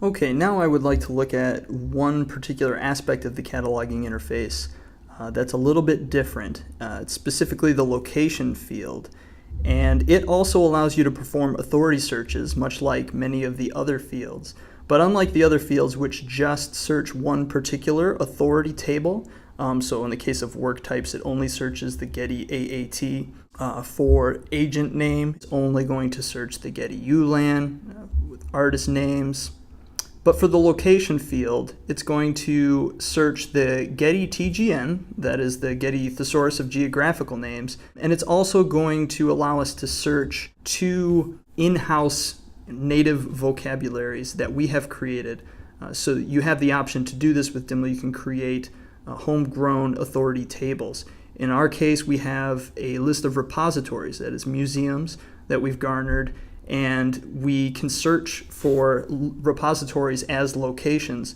Okay, now I would like to look at one particular aspect of the cataloging interface that's a little bit different. It's specifically the location field. And it also allows you to perform authority searches, much like many of the other fields. But unlike the other fields, which just search one particular authority table, so in the case of work types, it only searches the Getty AAT. For agent name, it's only going to search the Getty ULAN with artist names. But for the location field, it's going to search the Getty TGN, that is the Getty Thesaurus of Geographical Names, and it's also going to allow us to search two in-house native vocabularies that we have created. So you have the option to do this with DIMLI. You can create homegrown authority tables. In our case, we have a list of repositories, that is museums, that we've garnered, and we can search for repositories as locations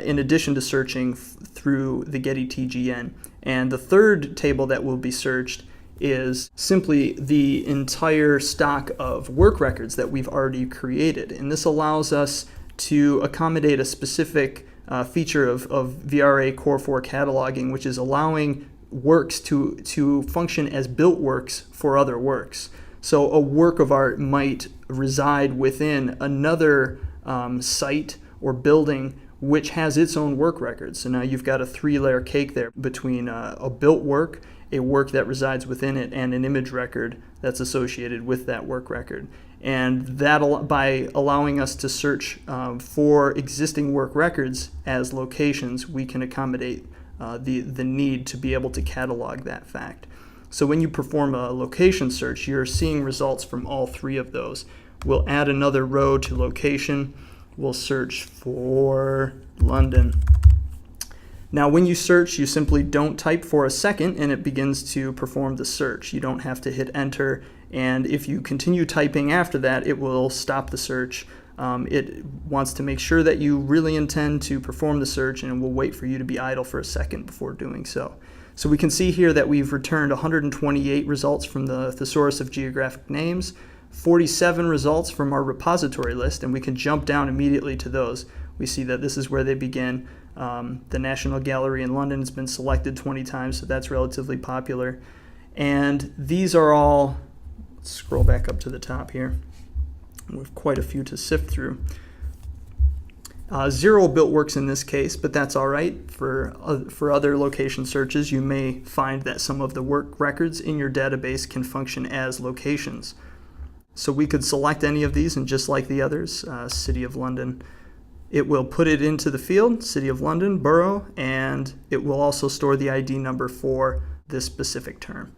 in addition to searching through the Getty TGN. And the third table that will be searched is simply the entire stock of work records that we've already created. And this allows us to accommodate a specific feature of VRA Core 4 cataloging, which is allowing works to function as built works for other works. So a work of art might reside within another site or building which has its own work records. So now you've got a three-layer cake there between a built work, a work that resides within it, and an image record that's associated with that work record. And that, by allowing us to search for existing work records as locations, we can accommodate the need to be able to catalog that fact. So when you perform a location search, you're seeing results from all three of those. We'll add another row to location. We'll search for London. Now when you search, you simply don't type for a second and it begins to perform the search. You don't have to hit enter, and if you continue typing after that, it will stop the search. It wants to make sure that you really intend to perform the search, and it will wait for you to be idle for a second before doing so. So we can see here that we've returned 128 results from the Thesaurus of Geographic Names, 47 results from our repository list, and we can jump down immediately to those. We see that this is where they begin. The National Gallery in London has been selected 20 times, so that's relatively popular. And these are all, let's scroll back up to the top here. We have quite a few to sift through. Zero built works in this case, but that's all right. For other location searches, you may find that some of the work records in your database can function as locations. So we could select any of these, and just like the others, City of London, it will put it into the field, City of London, borough, and it will also store the ID number for this specific term.